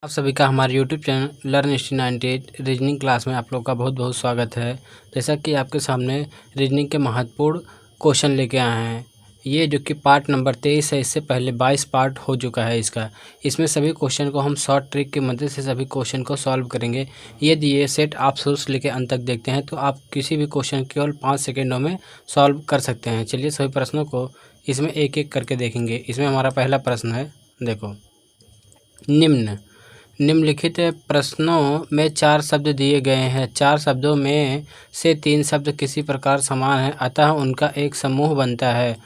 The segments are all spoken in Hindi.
आप सभी का हमारे YouTube channel learn history 98 reasoning class में आप लोग का बहुत बहुत स्वागत है। जैसा कि आपके सामने रीजनिंग के महत्वपूर्ण क्वेश्चन लेके आए हैं। ये जो कि पार्ट नंबर 23 है, इससे पहले 22 पार्ट हो चुका है इसका। इसमें सभी क्वेश्चन को हम शॉर्ट ट्रिक की मदद से सभी क्वेश्चन को सॉल्व करेंगे। यदि ये सेट आप शुरू से लेकर अंत तक देखते हैं तो आप किसी भी क्वेश्चन केवल 5 सेकेंडों में सॉल्व कर सकते हैं। चलिए सभी प्रश्नों को इसमें एक एक करके देखेंगे। इसमें हमारा पहला प्रश्न है, देखो, निम्नलिखित प्रश्नों में 4 शब्द दिए गए हैं। 4 शब्दों में से 3 शब्द किसी प्रकार समान हैं, अतः उनका एक समूह बनता है।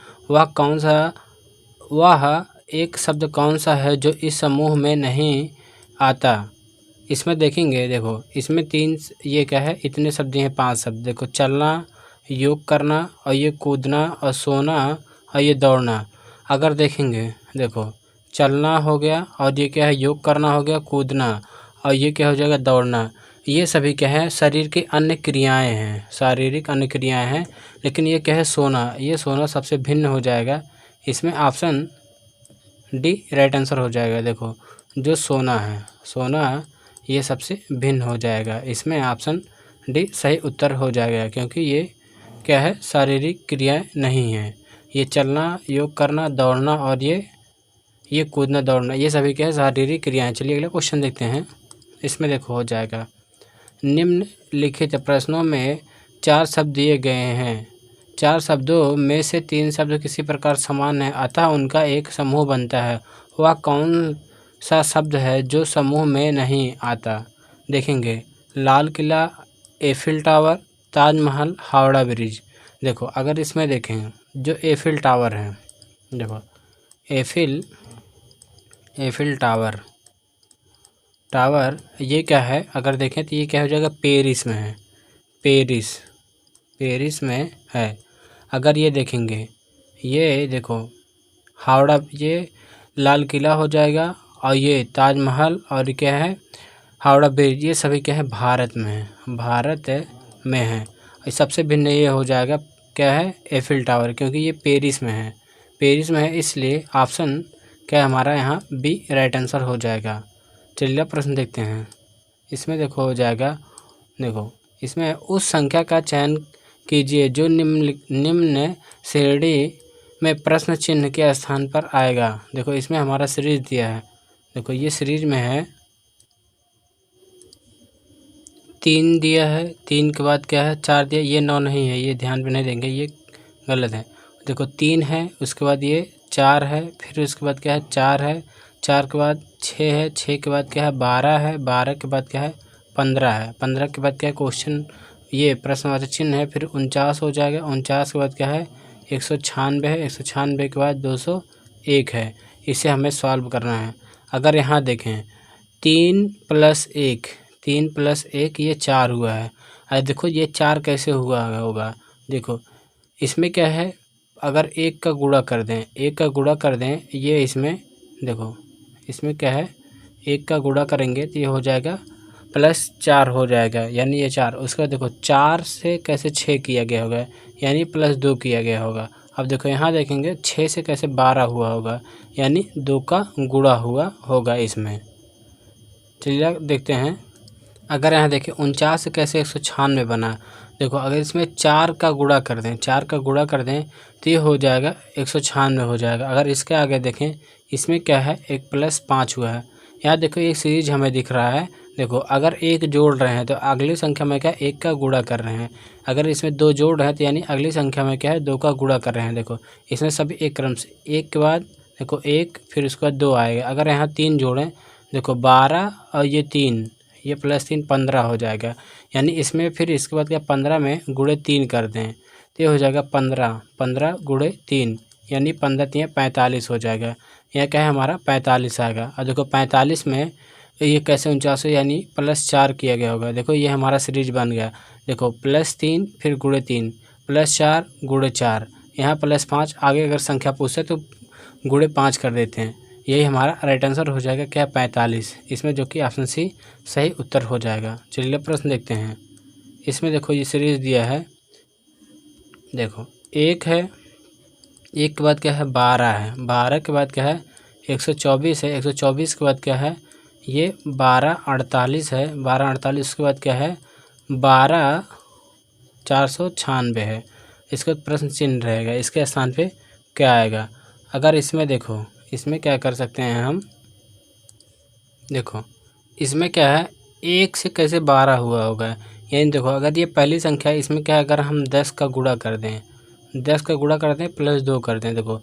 वह एक शब्द कौन सा है जो इस समूह में नहीं आता? इसमें देखेंगे, देखो इसमें 3 ये क्या है, इतने शब्द हैं, 5 शब्द। देखो, चलना, योग करना, और ये कूदना, और सोना, और ये दौड़ना। अगर देखेंगे, देखो चलना हो गया, और ये क्या है, योग करना हो गया, कूदना, और ये क्या हो जाएगा, दौड़ना। ये सभी क्या है, शरीर की अन्य क्रियाएं हैं, शारीरिक अन्य क्रियाएं हैं। लेकिन ये क्या है, सोना, ये सोना सबसे भिन्न हो जाएगा। इसमें ऑप्शन डी राइट आंसर हो जाएगा। देखो, जो सोना है, सोना ये सबसे भिन्न हो जाएगा। इसमें ऑप्शन डी सही उत्तर हो जाएगा, क्योंकि ये क्या है, शारीरिक क्रियाएँ नहीं हैं। ये चलना, योग करना, दौड़ना, और ये कूदना, दौड़ना, ये सभी क्या है, शारीरिक क्रियाएं। चलिए अगला क्वेश्चन देखते हैं। इसमें देखो हो जाएगा, निम्नलिखित प्रश्नों में 4 शब्द दिए गए हैं। 4 शब्दों में से 3 शब्द किसी प्रकार समान है, अतः उनका एक समूह बनता है। वह कौन सा शब्द है जो समूह में नहीं आता? देखेंगे, Lal Qila, Eiffel tower, Taj Mahal, Howrah bridge. देखो, अगर इसमें देखें, जो एफिल टावर है, देखो एफिल टावर ये क्या है, अगर देखें तो ये क्या हो जाएगा, पेरिस में है। पेरिस में है। अगर ये देखेंगे, ये देखो हावड़ा, ये लाल किला हो जाएगा, और ये ताजमहल, और क्या है, हावड़ा ब्रिज, ये सभी क्या है, भारत में है। और सबसे भिन्न ये हो जाएगा, क्या है, एफिल टावर, क्योंकि ये पेरिस में है। इसलिए ऑप्शन क्या हमारा यहाँ बी राइट आंसर हो जाएगा। चलिए प्रश्न देखते हैं। इसमें देखो हो जाएगा, देखो इसमें उस संख्या का चयन कीजिए जो निम्न श्रेणी में प्रश्न चिन्ह के स्थान पर आएगा। देखो, इसमें हमारा सीरीज दिया है। देखो, ये सीरीज में है, 3 दिया है, 3 के बाद क्या है, 4 दिया, ये 9 नहीं है, ये ध्यान में नहीं देंगे, ये गलत है। देखो 3 है, उसके बाद ये 4 है, फिर उसके बाद क्या है, 4 है, 4 के बाद 6 है, 6 के बाद क्या है, 12 है, 12 के बाद क्या है, 15 है, 15 के बाद क्या है, क्वेश्चन ये प्रश्नवाचक चिन्ह है, फिर 49 हो जाएगा। 49 के बाद क्या है, 196 है, 196 के बाद 201 है। इसे हमें सॉल्व करना है। अगर यहाँ देखें, 3 + 1 ये 4 हुआ है। अरे देखो, ये 4 कैसे हुआ होगा, देखो इसमें क्या है, अगर 1 का गुणा कर दें, ये इसमें देखो, इसमें क्या है, 1 का गुणा करेंगे तो ये हो जाएगा +4 हो जाएगा, यानी ये 4। उसके बाद देखो, 4 से कैसे 6 किया गया होगा, यानी +2 किया गया होगा। अब देखो यहाँ देखेंगे, 6 से कैसे 12 हुआ होगा, यानी 2 का गुणा हुआ होगा इसमें। चलिए देखते हैं। अगर यहाँ देखें, 49 से कैसे 196 बना। देखो, अगर इसमें 4 का गुणा कर दें तो ये हो जाएगा 196 हो जाएगा। अगर इसके आगे देखें, इसमें क्या है, 1 + 5 हुआ है। यहाँ देखो, एक सीरीज हमें दिख रहा है। देखो, अगर 1 जोड़ रहे हैं तो अगली संख्या में क्या, 1 का गुणा कर रहे हैं। अगर इसमें 2 जोड़ रहे हैं तो यानी अगली संख्या में क्या है, 2 का गुणा कर रहे हैं। देखो, इसमें सभी एक क्रम से, 1 के बाद देखो 1, फिर उसके बाद 2 आएगा। अगर यहाँ 3 जोड़ें, देखो 12 और ये 3, ये +3 15 हो जाएगा। यानी इसमें फिर इसके बाद क्या, 15 में गुणे 3 कर दें तो ये हो जाएगा 15 × 3, यानी 15 × 3 45 हो जाएगा। यह क्या है, हमारा 45 आएगा। और देखो 45 में ये कैसे 49 यानी +4 किया गया होगा। देखो, ये हमारा सीरीज बन गया। देखो, +3 फिर गुणे 3, +4 गुणे 4, यहाँ +5, आगे अगर संख्या पूछे तो गुणे 5 कर देते हैं। यही हमारा राइट आंसर हो जाएगा, क्या, 45। इसमें जो कि ऑप्शन सी सही उत्तर हो जाएगा। चलिए प्रश्न देखते हैं। इसमें देखो, ये सीरीज दिया है। देखो, 1 है, 1 के बाद क्या है, 12 है, 12 के बाद क्या है, 124 है, 124 के बाद क्या है, ये 1248 है, 1248 उसके बाद क्या है 12496 है। इसका प्रश्न चिन्ह रहेगा, इसके स्थान पे क्या आएगा। अगर इसमें देखो, इसमें क्या कर सकते हैं हम, देखो इसमें क्या है 1 से कैसे 12 हुआ होगा, यानी देखो अगर ये पहली संख्या है, इसमें क्या है अगर हम 10 का गुणा कर दें, 10 का गुणा कर दें प्लस 2 कर दें, देखो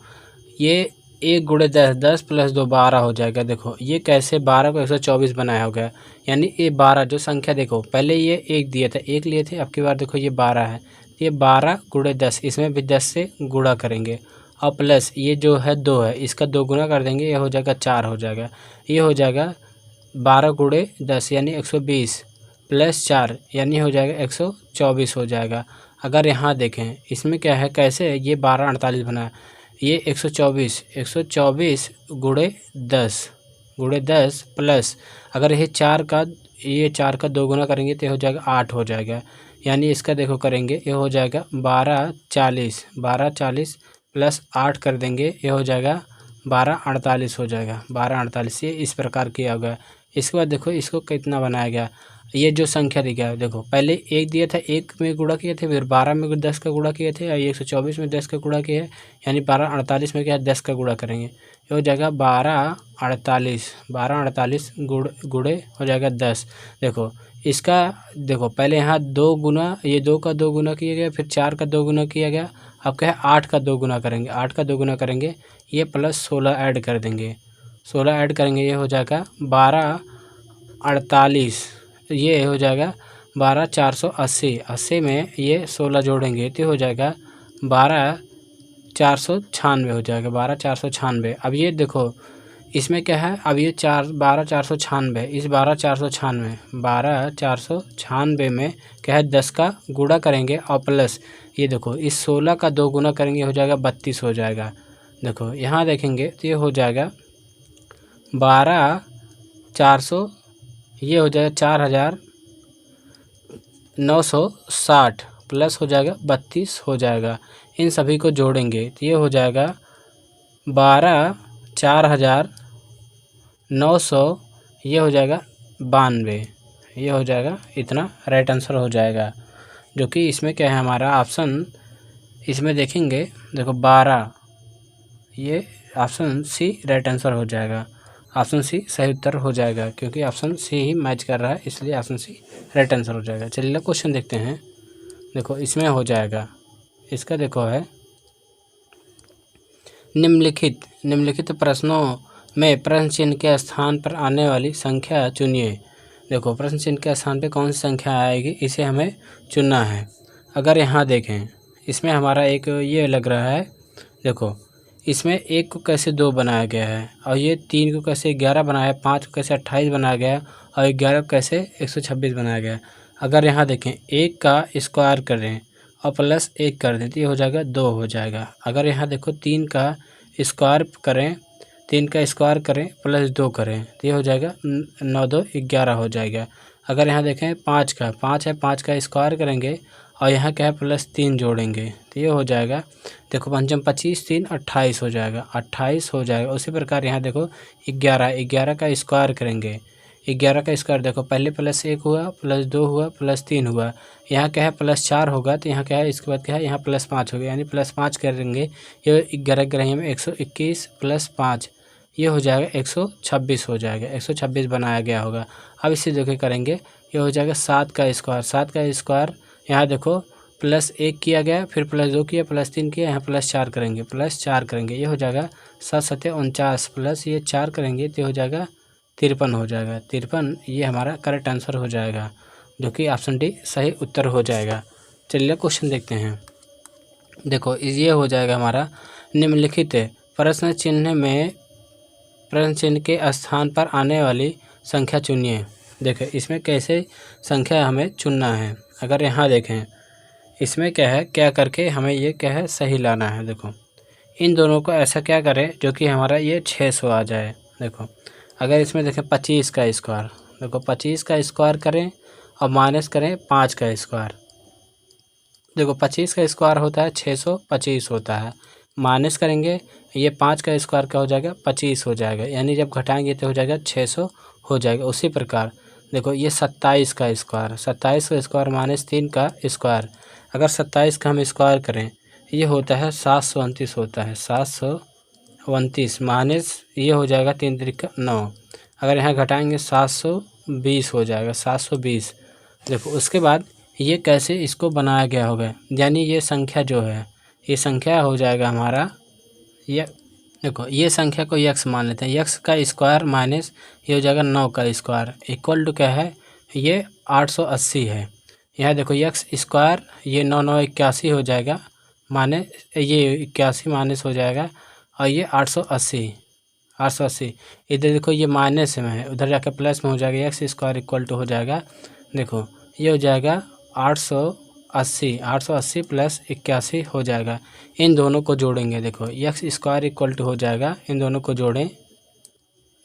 ये 1 गुणे 10, 10 प्लस 2 12 हो जाएगा। देखो ये कैसे 12 को 124 बनाया हो गया, यानी ये 12 जो संख्या देखो पहले ये 1 दिया था, 1 लिए थे, अब की बार देखो ये 12 है, ये 12 गुणे 10, इसमें भी 10 से गुणा करेंगे और प्लस ये जो है 2 है, इसका 2 गुना कर देंगे, ये हो जाएगा 4 हो जाएगा। ये हो जाएगा 12 गुणे 10 यानी 120 प्लस 4 यानी हो जाएगा 124 हो जाएगा। अगर यहाँ देखें इसमें क्या है कैसे ये 1248 बना, ये 124 गुणे 10 प्लस अगर ये 4 का 2 गुना करेंगे तो हो जाएगा 8 हो जाएगा, यानी इसका देखो करेंगे ये हो जाएगा 1240 प्लस 8 कर देंगे, ये हो जाएगा 1248 हो जाएगा, 1248 ये इस प्रकार किया होगा। इसके बाद देखो इसको कितना बनाया गया, ये जो संख्या दी गया देखो पहले 1 दिया था, 1 में गुणा किए थे, फिर 12 में 10 का गुणा किए थे, और 124 में 10 का गुणा किया है, यानी 1248 में क्या है 10 का गुणा करेंगे, ये हो जाएगा 1248 गुणे हो जाएगा 10। देखो इसका देखो पहले यहाँ 2 गुना, ये 2 का 2 गुना किया गया, फिर 4 का 2 गुना किया गया, अब क्या है 8 का 2 गुना करेंगे, 8 का 2 गुना करेंगे, ये प्लस 16 ऐड कर देंगे, 16 ऐड करेंगे, ये हो जाएगा 1248, ये हो जाएगा 12480, 80 में ये 16 जोड़ेंगे तो हो जाएगा 12496 हो जाएगा, 12496। अब ये देखो इसमें क्या है, अब ये 12496, इस 12496 में क्या है 10 का गुणा करेंगे और प्लस ये देखो इस 16 का 2 गुना करेंगे, हो जाएगा 32 हो जाएगा। देखो यहाँ देखेंगे तो ये हो जाएगा 12400, ये हो जाएगा 4960 प्लस हो जाएगा 32 हो जाएगा। इन सभी को जोड़ेंगे तो ये हो जाएगा 4900, ये हो जाएगा 92, ये हो जाएगा इतना राइट आंसर हो जाएगा, जो कि इसमें क्या है हमारा ऑप्शन, इसमें देखेंगे देखो 12, ये ऑप्शन सी राइट आंसर हो जाएगा, ऑप्शन सी सही उत्तर हो जाएगा, क्योंकि ऑप्शन सी ही मैच कर रहा है, इसलिए ऑप्शन सी राइट आंसर हो जाएगा। चलिए क्वेश्चन देखते हैं। देखो इसमें हो जाएगा, इसका देखो है निम्नलिखित प्रश्नों में प्रश्न चिन्ह के स्थान पर आने वाली संख्या चुनिए। देखो प्रश्न चिन्ह के स्थान पे कौन सी संख्या आएगी, इसे हमें चुनना है। अगर यहाँ देखें इसमें हमारा एक ये लग रहा है, देखो इसमें 1 को कैसे 2 बनाया गया है, और ये 3 को कैसे 11 बनाया है, 5 को कैसे 28 बनाया गया है, और 11 को कैसे 126 बनाया गया है। अगर यहाँ देखें 1 का स्क्वायर करें और प्लस 1 कर दें तो ये हो जाएगा 2 हो जाएगा। अगर यहाँ देखो 3 का स्क्वायर करें, 3 का स्क्वायर करें प्लस 2 करें तो ये हो जाएगा 9 2 11 हो जाएगा। अगर यहाँ देखें 5 है, 5 का स्क्वायर करेंगे और यहाँ क्या है प्लस 3 जोड़ेंगे तो ये हो जाएगा, देखो 5 25 3 28 हो जाएगा, 28 हो जाएगा। उसी प्रकार यहाँ देखो 11 का स्क्वायर करेंगे, 11 का स्क्वायर देखो पहले प्लस 1 हुआ, प्लस 2 हुआ, प्लस 3 हुआ, यहाँ क्या है प्लस 4 होगा, तो यहाँ क्या है इसके बाद क्या है यहाँ प्लस 5 हो गया, यानी प्लस 5 करेंगे, ये 11 में 121 प्लस 5 ये हो जाएगा 126 हो जाएगा, 126 बनाया गया होगा। अब इसे देखो करेंगे, ये हो जाएगा 7 का स्क्वायर, यहाँ देखो प्लस 1 किया गया, फिर प्लस 2 किया, प्लस 3 किया, यहाँ प्लस 4 करेंगे, ये हो जाएगा 7 7 49 प्लस ये 4 करेंगे तो हो जाएगा 53 हो जाएगा, 53 ये हमारा करेक्ट आंसर हो जाएगा, जो कि ऑप्शन डी सही उत्तर हो जाएगा। चलिए क्वेश्चन देखते हैं। देखो ये हो जाएगा हमारा निम्नलिखित प्रश्न चिन्ह के स्थान पर आने वाली संख्या चुनिए। देखो इसमें कैसे संख्या हमें चुनना है। अगर यहाँ देखें इसमें क्या है, क्या करके हमें ये क्या है सही लाना है। देखो इन दोनों को ऐसा क्या करें जो कि हमारा ये 600 आ जाए। देखो अगर इसमें देखें 25 का स्क्वायर, देखो 25 का स्क्वायर करें और माइनस करें 5 का स्क्वायर। देखो 25 का स्क्वायर होता है 625 होता है, माइनस करेंगे ये 5 का स्क्वायर क्या हो जाएगा 25 हो जाएगा, यानी जब घटाएंगे तो हो जाएगा 600 हो जाएगा। उसी प्रकार देखो ये 27 का स्क्वायर, 27 का स्क्वायर माइनस 3 का स्क्वायर, अगर 27 का हम स्क्वायर करें ये होता है 729 होता है, 729 माइनस ये हो जाएगा 3 त्रिक 9, अगर यहाँ घटाएंगे 720 हो जाएगा, 720। देखो उसके बाद ये कैसे इसको बनाया गया होगा, यानी ये संख्या जो है ये संख्या हो जाएगा हमारा ये, देखो ये संख्या को यक्स मान लेते हैं, यक्स का स्क्वायर माइनस ये हो जाएगा 9 का स्क्वायर इक्वल टू क्या है, ये 880 है। यहाँ देखो यक्स स्क्वायर ये 9 9 81 हो जाएगा, माने ये 81 माइनस हो जाएगा और ये 880 इधर देखो ये माइनस में है, उधर जाकर प्लस में हो जाएगा, यक्स स्क्वायर इक्वल टू हो जाएगा, देखो ये हो जाएगा 880 प्लस 81 हो जाएगा। इन दोनों को जोड़ेंगे, देखो यक्स स्क्वायर इक्वल टू हो जाएगा, इन दोनों को जोड़ें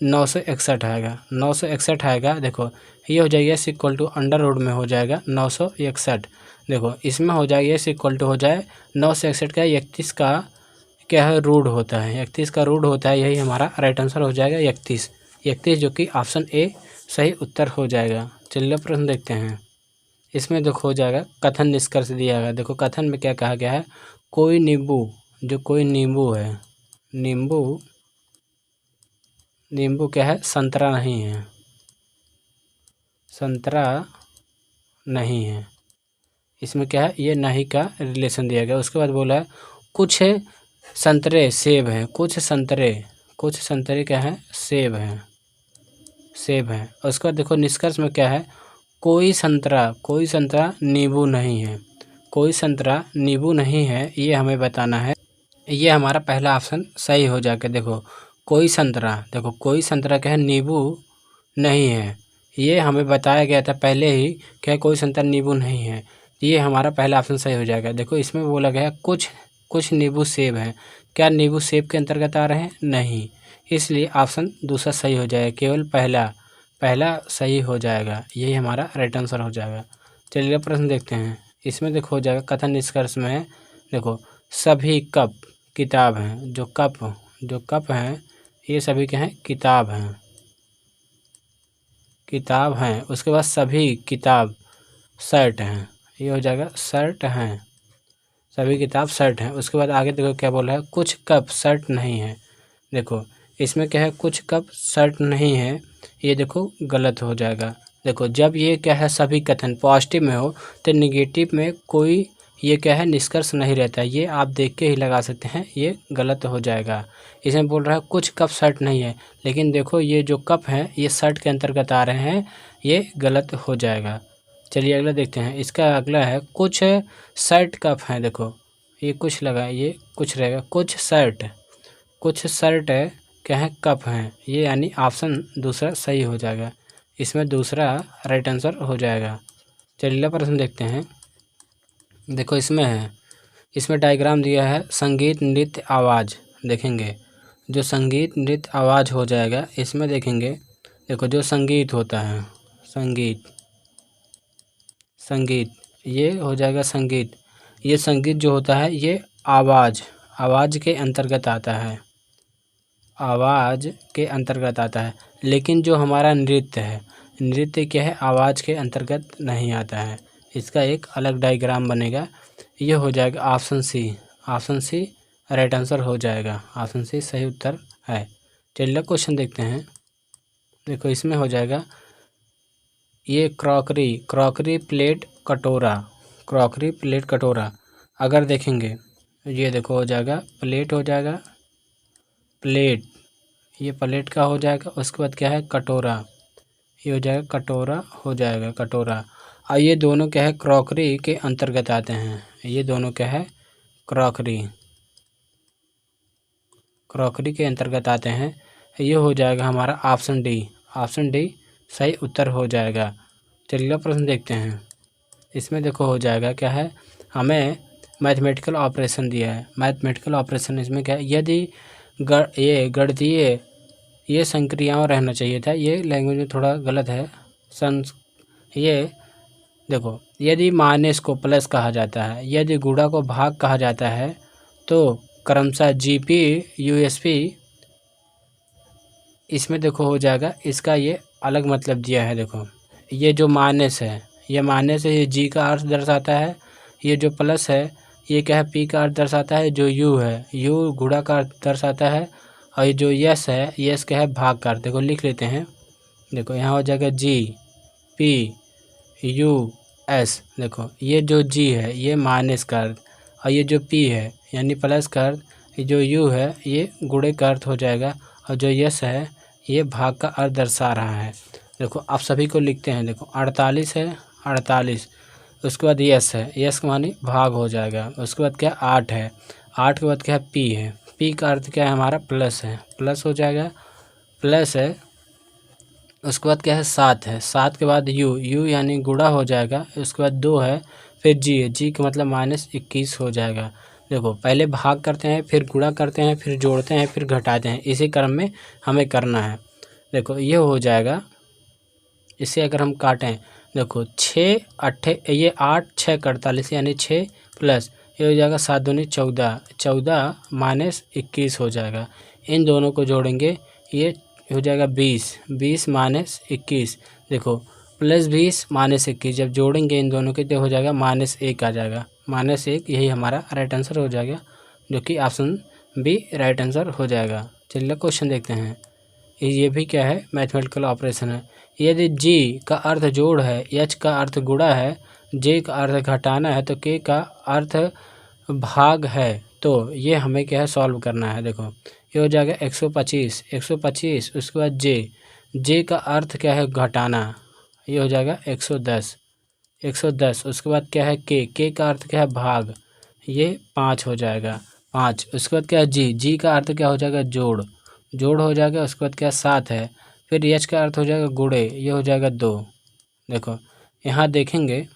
961 आएगा, 961 आएगा। देखो ये हो जाएगा S equal to under root में हो जाएगा 961, देखो इसमें हो जाएगा यस इक्वल टू हो जाए 961 का 31 का क्या है रूट होता है, 31 का रूट होता है, यही हमारा राइट आंसर हो जाएगा 31 जो कि ऑप्शन ए सही उत्तर हो जाएगा। चलिए प्रश्न देखते हैं। इसमें देखो हो जाएगा कथन निष्कर्ष दिया गया, देखो कथन में क्या कहा गया है, कोई नींबू, जो कोई नींबू है, नींबू क्या है, संतरा नहीं है, संतरा नहीं है, इसमें क्या है ये नहीं का रिलेशन दिया गया। उसके बाद बोला है कुछ संतरे सेब हैं, कुछ संतरे क्या है, सेब हैं। और उसके बाद देखो निष्कर्ष में क्या है, कोई संतरा नींबू नहीं है, कोई संतरा नींबू नहीं है, ये हमें बताना है। ये हमारा पहला ऑप्शन सही हो जाएगा। देखो कोई संतरा, देखो कोई संतरा क्या है, नींबू नहीं है, ये हमें बताया गया था पहले ही क्या कोई संतरा नींबू नहीं है, ये हमारा पहला ऑप्शन सही हो जाएगा। देखो इसमें बोला गया कुछ नींबू सेब हैं, क्या नींबू सेब के अंतर्गत आ रहे हैं, नहीं, इसलिए ऑप्शन दूसरा सही हो जाएगा, केवल पहला सही हो जाएगा, यही हमारा राइट आंसर हो जाएगा। चलिए प्रश्न देखते हैं। इसमें देखो हो जाएगा कथन निष्कर्ष में है, देखो सभी कप किताब हैं, जो कप हैं ये सभी क्या हैं, किताब हैं। उसके बाद सभी किताब शर्ट हैं, ये हो जाएगा शर्ट हैं, सभी किताब शर्ट हैं। उसके बाद आगे देखो क्या बोला है, कुछ कप शर्ट नहीं है, देखो इसमें क्या है, कुछ कप शर्ट नहीं है, ये देखो गलत हो जाएगा। देखो जब ये क्या है सभी कथन पॉजिटिव में हो तो निगेटिव में कोई ये क्या है निष्कर्ष नहीं रहता है, ये आप देख के ही लगा सकते हैं, ये गलत हो जाएगा। इसमें बोल रहा है कुछ कप शर्ट नहीं है, लेकिन देखो ये जो कप हैं ये शर्ट के अंतर्गत आ रहे हैं, ये गलत हो जाएगा। चलिए अगला देखते हैं। इसका अगला है कुछ शर्ट कप हैं, देखो ये कुछ लगा, ये कुछ रहेगा, कुछ शर्ट क्या है कप हैं, ये यानी ऑप्शन दूसरा सही हो जाएगा, इसमें दूसरा राइट आंसर हो जाएगा। चलिए अगला प्रश्न देखते हैं। देखो इसमें डायग्राम दिया है संगीत नृत्य आवाज़, देखेंगे जो संगीत नृत्य आवाज़ हो जाएगा, इसमें देखेंगे देखो जो संगीत होता है, संगीत ये हो जाएगा संगीत, ये संगीत जो होता है ये आवाज़ के अंतर्गत आता है, लेकिन जो हमारा नृत्य है, नृत्य क्या है, आवाज़ के अंतर्गत नहीं आता है, इसका एक अलग डायग्राम बनेगा, ये हो जाएगा ऑप्शन सी राइट आंसर हो जाएगा, ऑप्शन सी सही उत्तर है। चलिए क्वेश्चन देखते हैं। देखो इसमें हो जाएगा ये क्रॉकरी प्लेट कटोरा, अगर देखेंगे ये देखो हो जाएगा प्लेट, ये प्लेट का हो जाएगा। उसके बाद क्या है कटोरा, ये हो जाएगा कटोरा हो जाएगा, कटोरा। और ये दोनों क्या है क्रॉकरी के अंतर्गत आते हैं, ये दोनों क्या है क्रॉकरी के अंतर्गत आते हैं, ये हो जाएगा हमारा ऑप्शन डी सही उत्तर हो जाएगा। चलिए प्रश्न देखते हैं। इसमें देखो हो जाएगा क्या है, हमें मैथमेटिकल ऑपरेशन दिया है, मैथमेटिकल ऑपरेशन इसमें क्या है, यदि ये गणितीय ये संक्रियाओं रहना चाहिए था, ये लैंग्वेज में थोड़ा गलत है, ये देखो यदि माइनस को प्लस कहा जाता है, यदि गुणा को भाग कहा जाता है, तो क्रमशः जीपी यूएसपी इसमें देखो हो जाएगा, इसका ये अलग मतलब दिया है। देखो ये जो माइनस है, ये माइनस है, ये जी का अर्थ दर्शाता है। ये जो प्लस है ये क्या है, पी का अर्थ दर्शाता है। जो यू है, यू गुणा का अर्थ दर्शाता है। और ये जो यस है, यस क्या है, भाग का अर्थ। देखो लिख लेते हैं। देखो यहाँ हो जाएगा जी पी यू एस। देखो ये जो जी है ये माइनस का अर्थ, और ये जो पी है यानी प्लस का अर्थ, ये जो यू है ये गुणे का अर्थ हो जाएगा, और जो यस है ये भाग का अर्थ दर्शा रहा है। देखो आप सभी को लिखते हैं। देखो 48 है, 48, उसके बाद यस है, यस का मानी भाग हो जाएगा। उसके बाद क्या 8 है, 8 के बाद क्या है पी है, पी का अर्थ क्या है हमारा प्लस है, प्लस हो जाएगा, प्लस है। उसके बाद क्या है 7 है, 7 के बाद यू, यू यानी गुणा हो जाएगा। उसके बाद 2 है, फिर जी है, जी का मतलब -21 हो जाएगा। देखो पहले भाग करते हैं, फिर गुणा करते हैं, फिर जोड़ते हैं, फिर घटाते हैं, इसी क्रम में हमें करना है। देखो ये हो जाएगा। इसे अगर हम काटें, देखो 6 8 ये 8 6 48 यानी 6 प्लस ये हो जाएगा 7 दूनी 14, 14 -21 हो जाएगा। इन दोनों को जोड़ेंगे, ये हो जाएगा 20, 20 -21। देखो +20 -21 जब जोड़ेंगे इन दोनों के तो हो जाएगा -1 आ जाएगा। -1 यही हमारा राइट आंसर हो जाएगा, जो कि ऑप्शन बी राइट आंसर हो जाएगा। चलिए क्वेश्चन देखते हैं। ये भी क्या है, मैथमेटिकल ऑपरेशन है। यदि जी का अर्थ जोड़ है, एच का अर्थ गुणा है, जे का अर्थ घटाना है, तो के का अर्थ भाग है, तो ये हमें क्या है सॉल्व करना है। देखो ये हो जाएगा 125, 125। उसके बाद जे का अर्थ क्या है घटाना, ये हो जाएगा 110, 110। उसके बाद क्या है के का अर्थ क्या है भाग, ये 5 हो जाएगा, 5। उसके बाद क्या है जी का अर्थ क्या हो जाएगा जोड़, जोड़ हो जाएगा। उसके बाद क्या 7 है, फिर एच का अर्थ हो जाएगा गुणे, ये हो जाएगा 2। देखो यहाँ देखेंगे,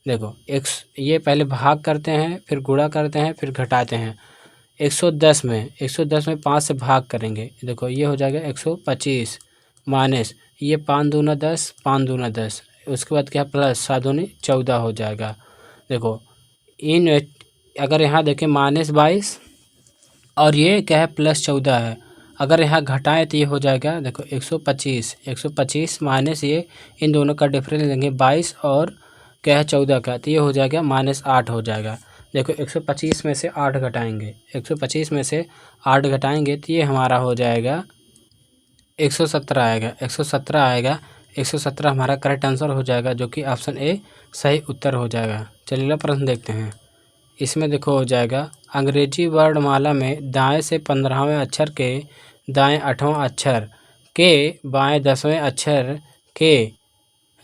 देखो ये पहले भाग करते हैं, फिर गुणा करते हैं, फिर घटाते हैं। 110 में 5 से भाग करेंगे। देखो ये हो जाएगा 125 माइनस ये 5 दूना 10, 5 दूना 10। उसके बाद क्या प्लस 7 दूनी 14 हो जाएगा। देखो इन अगर यहाँ देखें -22 और ये क्या है +14 है। अगर यहाँ घटाएं तो ये हो जाएगा, देखो 125 माइनस ये इन दोनों का डिफरेंस लेंगे 22 और क्या है 14 का, तो ये हो जाएगा -8 हो जाएगा। देखो 125 में से 8 घटाएंगे, 125 में से 8 घटाएंगे तो ये हमारा हो जाएगा 117 आएगा, 117 आएगा। 117 हमारा करेक्ट आंसर हो जाएगा, जो कि ऑप्शन ए सही उत्तर हो जाएगा। चलिए प्रश्न देखते हैं। इसमें देखो हो जाएगा, अंग्रेजी वर्णमाला में दाएं से 15वें अक्षर के दाएं 8वां अक्षर के बाएं 10वें अक्षर के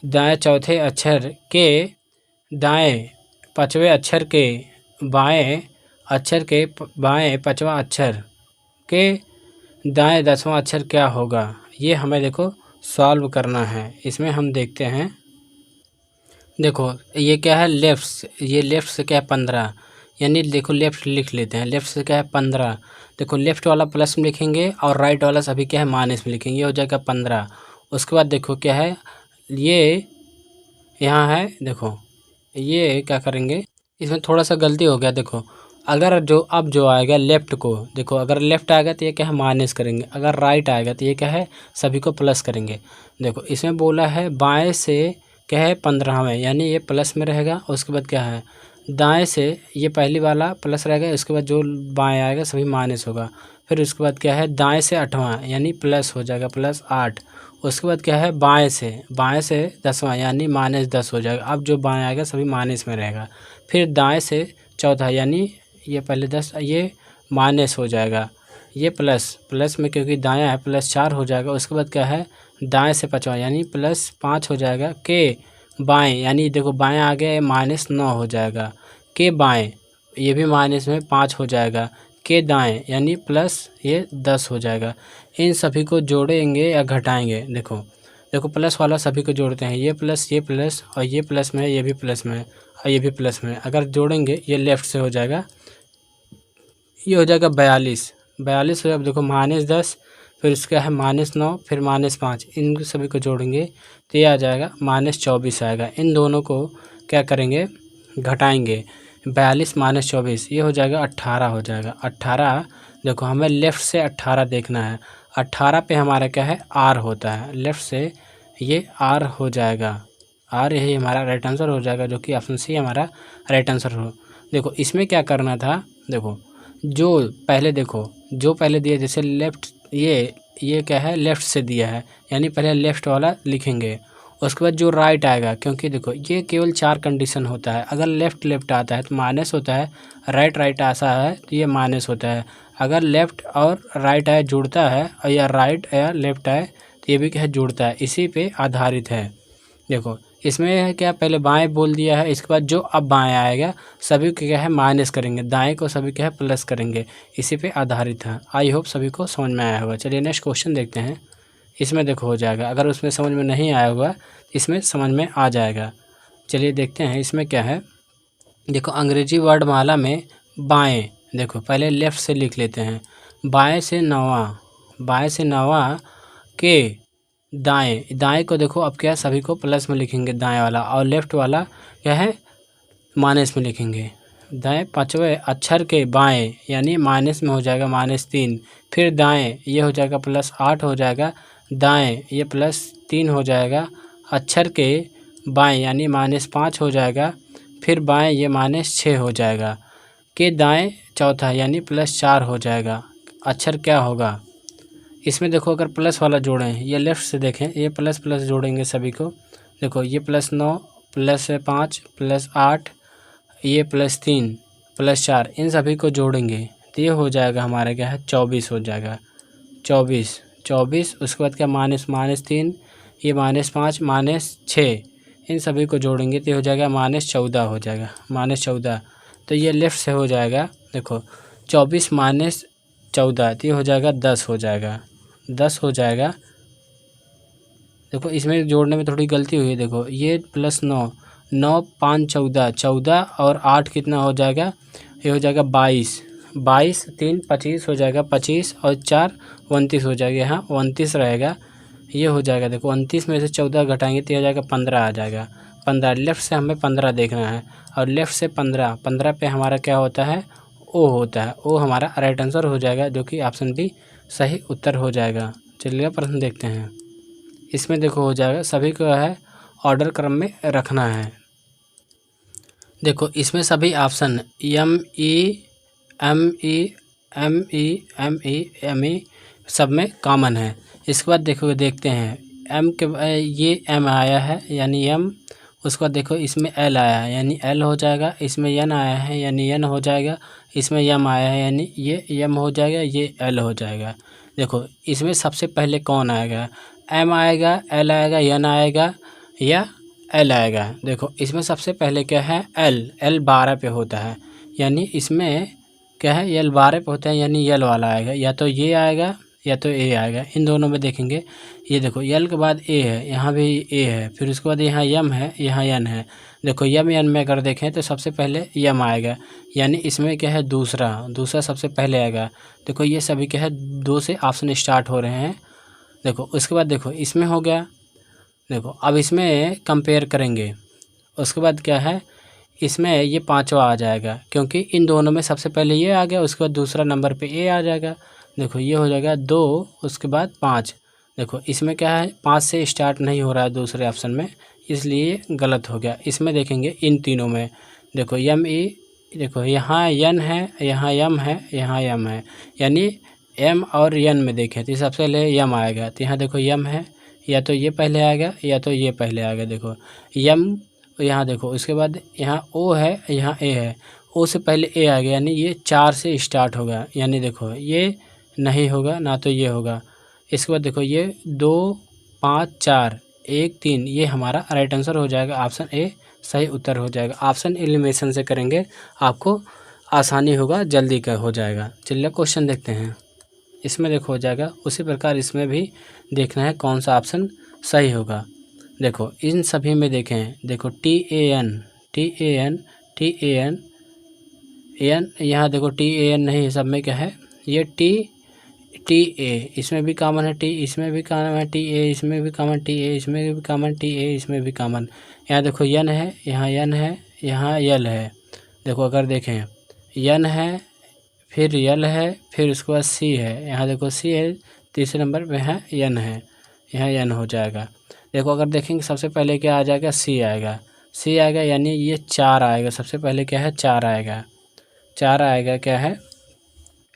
दाएं चौथे अक्षर के दाएं 5वें अक्षर के बाएं अक्षर के बाएं 5वां अक्षर के दाएं 10वां अक्षर क्या होगा, ये हमें देखो सॉल्व करना है। इसमें हम देखते हैं। देखो ये क्या है लेफ्ट, ये लेफ्ट से क्या है 15, यानी देखो लेफ़्ट लिख लेते हैं। लेफ़्ट से क्या है 15, देखो लेफ़्ट वाला प्लस में लिखेंगे और राइट वाला सभी क्या है माइनस में लिखेंगे, ये हो जाएगा 15। उसके बाद देखो क्या है ये यहाँ है, देखो ये क्या करेंगे, इसमें थोड़ा सा गलती हो गया। देखो अगर जो आएगा लेफ़्ट को, देखो अगर लेफ़्ट आएगा तो ये क्या है माइनस करेंगे, अगर राइट आएगा तो ये क्या है सभी को प्लस करेंगे। देखो इसमें बोला है बाएँ से क्या है 15वें, यानी ये प्लस में रहेगा। उसके बाद क्या है दाएं से ये पहली वाला प्लस रहेगा, उसके बाद जो बाएं आएगा सभी माइनस होगा। फिर उसके बाद क्या है दाएं से 8वां यानी प्लस हो जाएगा, +8। उसके बाद क्या है बाएं से 10वां यानी -10 हो जाएगा। अब जो बाएं आएगा सभी माइनस में रहेगा। फिर दाएं से चौथा यानी ये पहले 10, ये माइनस हो जाएगा, ये प्लस में क्योंकि दायां है +4 हो जाएगा। उसके बाद क्या है दाएं से 5वां यानी +5 हो जाएगा। के बाएं यानी देखो बाएं आ गया -9 हो जाएगा। के बाएं ये भी माइनस में 5 हो जाएगा। के दाएं यानी प्लस ये 10 हो जाएगा। इन सभी को जोड़ेंगे या घटाएंगे, देखो प्लस वाला सभी को जोड़ते हैं, ये प्लस और ये प्लस में है, ये भी प्लस में है और ये भी प्लस में है। अगर जोड़ेंगे ये लेफ़्ट से हो जाएगा, ये हो जाएगा 42 हो। अब देखो -10 फिर उसका है -9 फिर -5, इन सभी को जोड़ेंगे तो ये आ जाएगा -24 आएगा। इन दोनों को क्या करेंगे घटाएंगे, 42 - 24 ये हो जाएगा 18 हो जाएगा। 18 देखो हमें लेफ़्ट से 18 देखना है, 18 पे हमारा क्या है आर होता है, लेफ्ट से ये आर हो जाएगा, आर यही हमारा राइट आंसर हो जाएगा, जो कि ऑप्शन सी हमारा राइट आंसर हो। देखो इसमें क्या करना था, देखो जो पहले दिया, जैसे लेफ़्ट, ये क्या है लेफ़्ट से दिया है, यानी पहले लेफ़्ट वाला लिखेंगे, उसके बाद जो राइट आएगा, क्योंकि देखो ये केवल 4 कंडीशन होता है, अगर लेफ़्ट लेफ़्ट आता है तो माइनस होता है, राइट राइट ऐसा है तो ये माइनस होता है, अगर लेफ़्ट और राइट आए जुड़ता है, या राइट या लेफ़्ट आए तो ये भी क्या है जुड़ता है, इसी पे आधारित है। देखो इसमें है क्या, पहले बाएं बोल दिया है, इसके बाद जो अब बाएं आएगा सभी को क्या है माइनस करेंगे, दाएं को सभी क्या है प्लस करेंगे, इसी पे आधारित है। आई होप सभी को समझ में आया होगा। चलिए नेक्स्ट क्वेश्चन देखते हैं। इसमें देखो हो जाएगा, अगर उसमें समझ में नहीं आया होगा इसमें समझ में आ जाएगा। चलिए देखते हैं इसमें क्या है। देखो अंग्रेजी वर्णमाला में बाएँ, देखो पहले लेफ़्ट से लिख लेते हैं, बाएँ से नौवां के दाएं, दाएं को देखो अब क्या सभी को प्लस में लिखेंगे दाएं वाला, और लेफ़्ट वाला क्या है माइनस में लिखेंगे। दाएं 5वें अक्षर के बाएं यानी माइनस में हो जाएगा -3, फिर दाएं ये हो जाएगा +8 हो जाएगा, दाएं ये +3 हो जाएगा, अक्षर के बाएं यानी -5 हो जाएगा, फिर बाएं ये -6 हो जाएगा, के दाएं चौथा यानी +4 हो जाएगा। अक्षर क्या होगा इसमें, देखो अगर प्लस वाला जोड़ें, ये लेफ़्ट से देखें, ये प्लस प्लस जोड़ेंगे सभी को, देखो ये +9 +5 +8, ये +3 +4, इन सभी को जोड़ेंगे तो ये हो जाएगा हमारा क्या है 24 हो जाएगा, 24। उसके बाद क्या -3, ये -5 -6, इन सभी को जोड़ेंगे तो ये हो जाएगा -14 हो जाएगा, -14। तो ये लेफ़्ट से हो जाएगा, देखो 24 -14 तो ये हो जाएगा 10 हो जाएगा, 10 हो जाएगा। देखो इसमें जोड़ने में थोड़ी गलती हुई है, देखो ये +9, 9 5 14, 14 और 8 कितना हो जाएगा, ये हो जाएगा 22, 3 25 हो जाएगा, 25 और 4 29 हो जाएगा, यहाँ 29 रहेगा, ये हो जाएगा। देखो 29 में से 14 घटाएंगे तो ये हो जाएगा 15 आ जाएगा, 15। लेफ़्ट से हमें 15 देखना है, और लेफ़्ट से 15 पे हमारा क्या होता है ओ होता है, ओ हमारा राइट आंसर हो जाएगा, जो कि ऑप्शन बी सही उत्तर हो जाएगा। चलिए प्रश्न देखते हैं। इसमें देखो हो जाएगा, सभी को है ऑर्डर क्रम में रखना है। देखो इसमें सभी ऑप्शन ME सब में कॉमन है। इसके बाद देखो देखते हैं एम के, ये एम आया है यानी एम, उसके बाद देखो इसमें एल आया है यानी एल हो जाएगा, इसमें एन आया है यानी एन हो जाएगा, इसमें यम आया है यानी ये यम हो जाएगा, ये एल हो जाएगा। देखो इसमें सबसे पहले कौन आएगा, एम आएगा, एल आएगा, एन आएगा या एल आएगा। देखो इसमें सबसे पहले क्या है एल 12 पे होता है, यानी इसमें क्या है एल 12 पे होता है, यानी यल वाला आएगा, या तो ये आएगा या तो ए आएगा, इन दोनों में देखेंगे। ये देखो यल के बाद ए है, यहाँ भी ए है, फिर उसके बाद यहाँ यम है, यहाँ यन है। देखो यम यन में अगर देखें तो सबसे पहले यम आएगा, यानी इसमें क्या है दूसरा सबसे पहले आएगा। देखो ये सभी क्या है 2 से ऑप्शन स्टार्ट हो रहे हैं। देखो उसके बाद देखो इसमें हो गया, देखो अब इसमें कंपेयर करेंगे, उसके बाद क्या है इसमें ये 5वां आ जाएगा, क्योंकि इन दोनों में सबसे पहले ये आ गया, उसके बाद दूसरा नंबर पे ए आ जाएगा। देखो ये हो जाएगा 2, उसके बाद 5। देखो इसमें क्या है 5 से स्टार्ट नहीं हो रहा है दूसरे ऑप्शन में, इसलिए गलत हो गया। इसमें देखेंगे इन तीनों में, देखो यम ई, देखो यहाँ यन है, यहाँ यम है, यहाँ यम है, यानी एम और यन में देखें तो सबसे पहले यम आएगा, तो यहाँ देखो यम है, या तो ये पहले आएगा या तो ये पहले आएगा। देखो यम, यहाँ देखो उसके बाद यहाँ ओ है, यहाँ ए है, ओ से पहले ए आ गया, यानी ये 4 से स्टार्ट होगा, यानी देखो ये नहीं होगा ना तो ये होगा। इसके बाद देखो ये 2 5 4 1 3, ये हमारा राइट आंसर हो जाएगा, ऑप्शन ए सही उत्तर हो जाएगा। ऑप्शन एलिमिनेशन से करेंगे, आपको आसानी होगा, जल्दी का हो जाएगा। चलिए क्वेश्चन देखते हैं। इसमें देखो हो जाएगा, उसी प्रकार इसमें भी देखना है कौन सा ऑप्शन सही होगा। देखो इन सभी में देखें, देखो TAN यहाँ देखो TAN नहीं, सब में क्या है ये TA, इसमें भी कॉमन है, इसमें भी कॉमन है, TA इसमें भी कॉमन, TA इसमें भी कॉमन, TA इसमें भी कॉमन। यहाँ देखो यन है, यहाँ यन है, यहाँ यल है। देखो अगर देखें यन है, फिर यल है, फिर उसके बाद सी है, यहाँ देखो सी है, तीसरे नंबर पे है यन है, यहाँ यन हो जाएगा। देखो अगर देखेंगे सबसे पहले क्या आ जाएगा, सी आएगा, सी आएगा यानी ये 4 आएगा। सबसे पहले क्या है, 4 आएगा, 4 आएगा। क्या है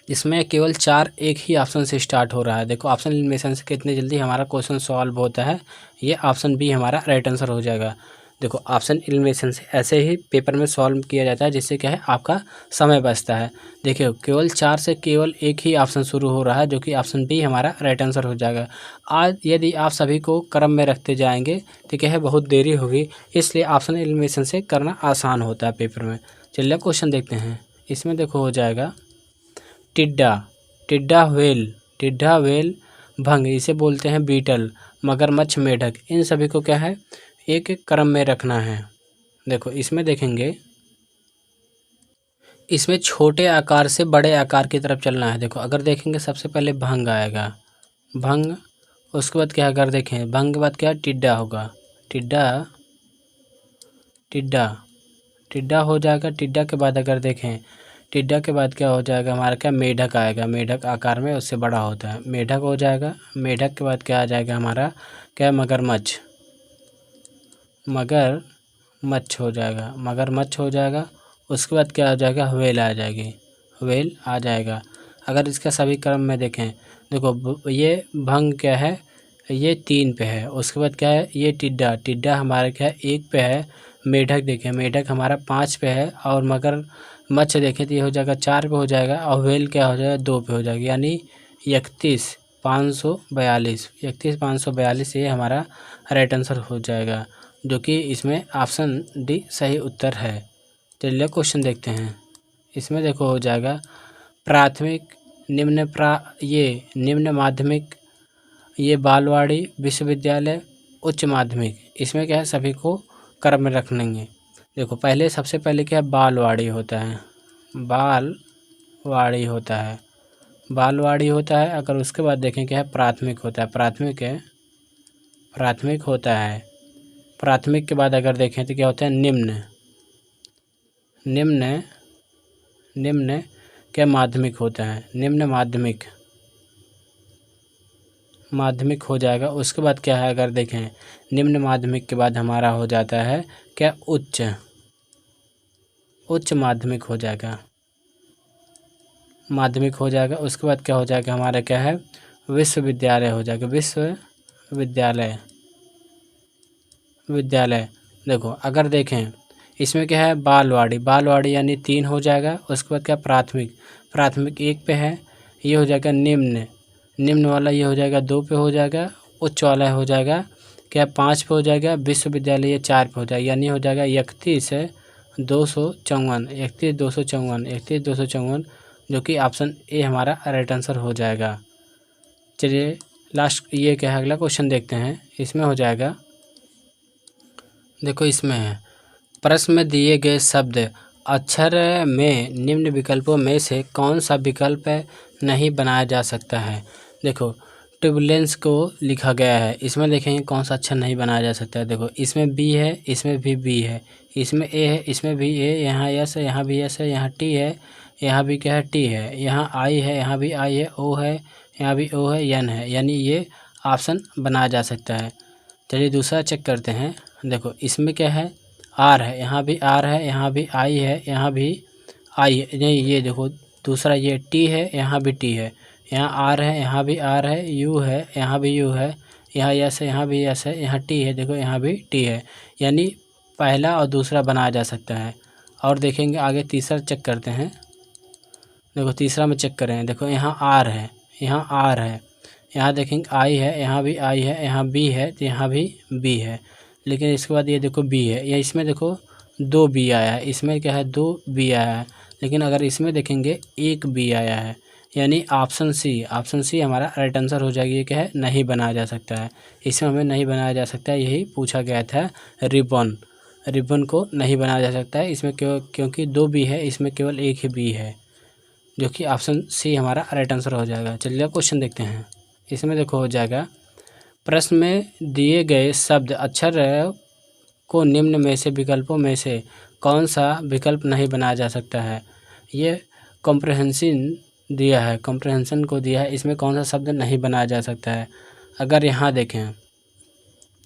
इसमें, केवल 4 एक ही ऑप्शन से स्टार्ट हो रहा है। देखो ऑप्शन एलिमिनेशन से कितनी जल्दी हमारा क्वेश्चन सॉल्व होता है। ये ऑप्शन बी हमारा राइट आंसर हो जाएगा। देखो ऑप्शन एलिमिनेशन से ऐसे ही पेपर में सॉल्व किया जाता है, जिससे क्या है आपका समय बचता है। देखिए केवल 4 से केवल एक ही ऑप्शन शुरू हो रहा है, जो कि ऑप्शन बी हमारा राइट आंसर हो जाएगा। आज यदि आप सभी को क्रम में रखते जाएंगे तो क्या है बहुत देरी होगी, इसलिए ऑप्शन एलिमिनेशन से करना आसान होता है पेपर में। चलिए क्वेश्चन देखते हैं। इसमें देखो हो जाएगा टिड्डा, टिड्डा व्हेल, टिड्डा व्हेल भंग, इसे बोलते हैं बीटल, मगरमच्छ, मेढक, इन सभी को क्या है एक एक क्रम में रखना है। देखो इसमें देखेंगे, इसमें छोटे आकार से बड़े आकार की तरफ चलना है। देखो अगर देखेंगे सबसे पहले भंग आएगा, भंग, उसके बाद क्या अगर देखें भंग के बाद क्या टिड्डा होगा, टिड्डा, टिड्डा, टिड्डा हो जाएगा। टिड्डा के बाद अगर देखें, टिड्डा के बाद क्या हो जाएगा हमारा, क्या मेढक आएगा, मेढक आकार में उससे बड़ा होता है, मेढक हो जाएगा। मेढक के बाद क्या आ जाएगा हमारा, क्या मगरमच्छ, मगरमच्छ हो जाएगा, मगरमच्छ हो जाएगा। उसके बाद क्या आ जाएगा, व्हेल आ जाएगी, व्हेल आ जाएगा। अगर इसका सभी क्रम में देखें, देखो ये भंग क्या है, ये 3 पे है। उसके बाद क्या है, ये टिड्डा, टिड्डा हमारा क्या है 1 पे है। मेढक देखें, मेढक हमारा 5 पे है। और मगरमच्छ देखें तो ये हो जाएगा 4 पे हो जाएगा। और व्हेल क्या हो जाएगा 2 पे हो जाएगा, यानी 31,542, 31,542 ये हमारा राइट आंसर हो जाएगा, जो कि इसमें ऑप्शन डी सही उत्तर है। चलिए क्वेश्चन देखते हैं। इसमें देखो हो जाएगा प्राथमिक, निम्न माध्यमिक, ये बालवाड़ी, विश्वविद्यालय, उच्च माध्यमिक, इसमें क्या है सभी को क्रम में रखेंगे। देखो पहले सबसे पहले क्या है, बालवाड़ी होता है, बालवाड़ी होता है, बालवाड़ी होता है। अगर उसके बाद देखें क्या है, प्राथमिक होता है, प्राथमिक है, प्राथमिक होता है। प्राथमिक के बाद अगर देखें तो क्या होता है, निम्न, निम्न, निम्न क्या माध्यमिक होता है, निम्न माध्यमिक, माध्यमिक हो जाएगा। उसके बाद क्या है, अगर देखें निम्न माध्यमिक के बाद हमारा हो जाता है क्या, उच्च, उच्च माध्यमिक हो जाएगा, माध्यमिक हो जाएगा। उसके बाद क्या हो जाएगा हमारा, क्या है विश्वविद्यालय हो जाएगा, विश्वविद्यालय, विद्यालय। देखो अगर देखें इसमें क्या है, बालवाड़ी, बालवाड़ी यानी 3 हो जाएगा। उसके बाद क्या प्राथमिक, प्राथमिक 1 पे है, ये हो जाएगा निम्न, निम्न वाला ये हो जाएगा 2 पे हो जाएगा। उच्च वाला हो जाएगा क्या 5 पे हो जाएगा। विश्वविद्यालय ये 4 पे हो जाएगा, यानी हो जाएगा 31,254, 31,254, 31,254, जो कि ऑप्शन ए हमारा राइट आंसर हो जाएगा। चलिए लास्ट ये क्या है, अगला क्वेश्चन देखते हैं। इसमें हो जाएगा, देखो इसमें है प्रश्न में दिए गए शब्द अक्षर में निम्न विकल्पों में से कौन सा विकल्प नहीं बनाया जा सकता है। देखो ट्यूबुलेंस को लिखा गया है, इसमें देखेंगे कौन सा अक्षर नहीं बनाया जा सकता है। देखो इसमें बी है, इसमें भी बी है, इसमें ए है, इसमें भी ए, यहाँ यस है, यहाँ भी यस है, यहाँ टी है, यहाँ भी क्या है टी है, यहाँ आई है, यहाँ भी आई है, ओ है, यहाँ भी ओ है, एन है, यानी ये ऑप्शन बनाया जा सकता है। चलिए दूसरा चेक करते हैं। देखो इसमें क्या है, आर है, यहाँ भी आर है, यहाँ भी आई है, यहाँ भी आई है, नहीं ये देखो दूसरा ये टी है, यहाँ भी टी है, यहाँ आर है, यहाँ भी आर है, यू है, यहाँ भी यू है, यहाँ यस है, यहाँ भी यस है, यहाँ टी है, देखो यहाँ भी टी है, यानी पहला और दूसरा बनाया जा सकता है। और देखेंगे आगे तीसरा चेक करते हैं। देखो तीसरा में चेक करें, देखो यहाँ आर है, यहाँ आर है, यहाँ देखेंगे आई है, यहाँ भी आई है, यहाँ बी है, तो यहाँ भी बी है। लेकिन इसके बाद ये देखो बी है, या इसमें देखो 2 बी आया है, इसमें क्या है 2 बी आया है, लेकिन अगर इसमें देखेंगे 1 बी आया है, यानी ऑप्शन सी, ऑप्शन सी हमारा राइट आंसर हो जाएगी। ये क्या है, नहीं बनाया जा सकता है, इसमें हमें नहीं बनाया जा सकता है, यही पूछा गया था। रिबन, रिबन को नहीं बनाया जा सकता है इसमें क्योंकि 2 बी है, इसमें केवल 1 ही बी है, जो कि ऑप्शन सी हमारा राइट आंसर हो जाएगा। चलिए क्वेश्चन देखते हैं। इसमें देखो हो जाएगा प्रश्न में दिए गए शब्द अक्षर को निम्न में से विकल्पों में से कौन सा विकल्प नहीं बनाया जा सकता है। ये कॉम्प्रहेंसिव दिया है, कॉम्प्रहेंशन को दिया है, इसमें कौन सा शब्द नहीं बनाया जा सकता है। अगर यहाँ देखें,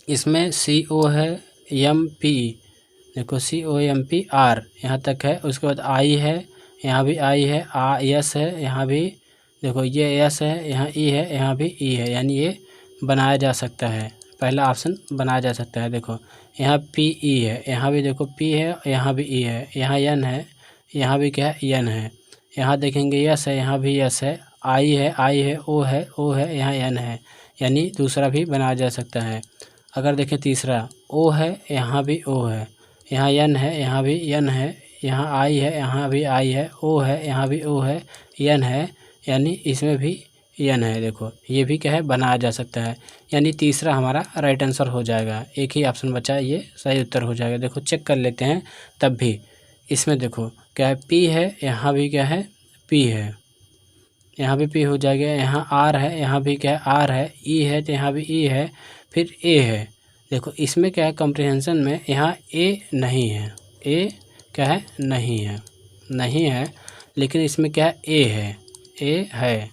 इसमें CO है, MP, देखो COMPR यहाँ तक है, उसके बाद I है, यहाँ भी I है, S है, यहाँ भी देखो ये S है, यहाँ E है, यहाँ भी E है, यानी ये बनाया जा सकता है, पहला ऑप्शन बनाया जा सकता है। देखो यहाँ PE है, यहाँ भी देखो P है, यहाँ भी E है, यहाँ N है, यहाँ भी क्या है N है, यहाँ देखेंगे S है, यहाँ भी S है, I है, O है, यहाँ N है, यानी दूसरा भी बनाया जा सकता है। अगर देखें तीसरा O है, यहाँ भी O है, यहाँ N है, यहाँ भी N है, यहाँ I है, यहाँ भी I है, O है, यहाँ भी O है, N है, यानी इसमें भी N है। देखो ये भी क्या है बनाया जा सकता है, यानी तीसरा हमारा राइट आंसर हो जाएगा। एक ही ऑप्शन बचा है, ये सही उत्तर हो जाएगा। देखो चेक कर लेते हैं तब भी। इसमें देखो क्या है P है, यहाँ भी क्या है P है, यहाँ भी P हो जाएगा, यहाँ R है, यहाँ भी क्या है R है, E है तो यहाँ भी E है, फिर A है। देखो इसमें क्या है कॉम्प्रिहेंशन में यहाँ A नहीं है, A क्या है नहीं है, लेकिन इसमें क्या है A है,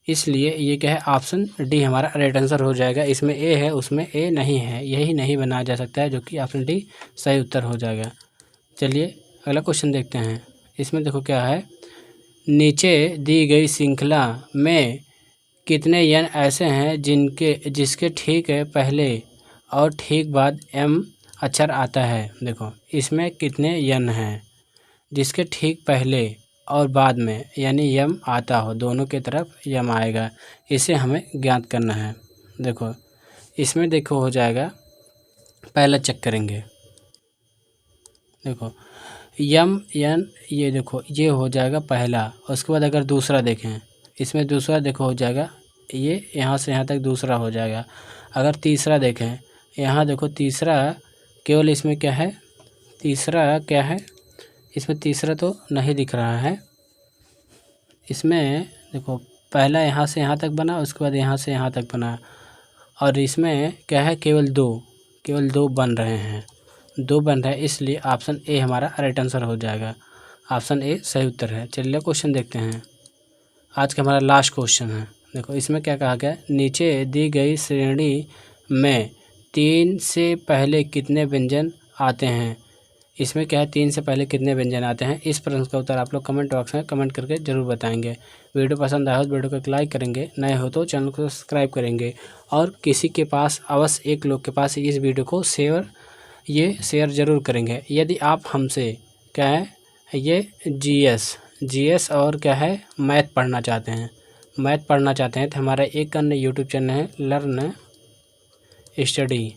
इसलिए ये क्या है ऑप्शन डी हमारा राइट आंसर हो जाएगा। इसमें A है, उसमें A नहीं है, यही नहीं बनाया जा सकता है, जो कि ऑप्शन डी सही उत्तर हो जाएगा। चलिए अगला क्वेश्चन देखते हैं। इसमें देखो क्या है, नीचे दी गई श्रृंखला में कितने यन ऐसे हैं जिसके ठीक पहले और ठीक बाद M अक्षर आता है। देखो इसमें कितने यन हैं जिसके ठीक पहले और बाद में यानी यम आता हो, दोनों की तरफ यम आएगा, इसे हमें ज्ञात करना है। देखो इसमें देखो हो जाएगा, पहला चेक करेंगे, देखो यम यन, ये देखो ये हो जाएगा पहला। उसके बाद अगर दूसरा देखें, इसमें दूसरा देखो हो जाएगा, ये यहाँ से यहाँ तक दूसरा हो जाएगा। अगर तीसरा देखें, यहाँ देखो तीसरा केवल इसमें क्या है, तीसरा क्या है, इसमें तीसरा तो नहीं दिख रहा है। इसमें देखो पहला यहाँ से यहाँ तक बना, उसके बाद यहाँ से यहाँ तक बना, और इसमें क्या है केवल दो बन रहे हैं, इसलिए ऑप्शन ए हमारा राइट आंसर हो जाएगा। ऑप्शन ए सही उत्तर है। चलिए क्वेश्चन देखते हैं, आज का हमारा लास्ट क्वेश्चन है। देखो इसमें क्या कहा गया, नीचे दी गई श्रेणी में 3 से पहले कितने व्यंजन आते हैं। इसमें क्या है 3 से पहले कितने व्यंजन आते हैं, इस प्रश्न का उत्तर आप लोग कमेंट बॉक्स में कमेंट करके ज़रूर बताएंगे। वीडियो पसंद आया हो तो वीडियो को एक लाइक करेंगे, नए हो तो चैनल को सब्सक्राइब करेंगे, और किसी के पास अवश्य एक लोग के पास इस वीडियो को शेयर ज़रूर करेंगे। यदि आप हमसे क्या है ये GS और क्या है मैथ पढ़ना चाहते हैं तो हमारा एक अन्य यूट्यूब चैनल है लर्न स्टडी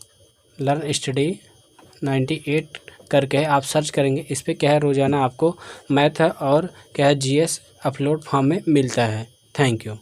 98 करके आप सर्च करेंगे। इस पर क्या है रोज़ाना आपको मैथ और क्या है GS अपलोड फॉर्म में मिलता है। Thank you.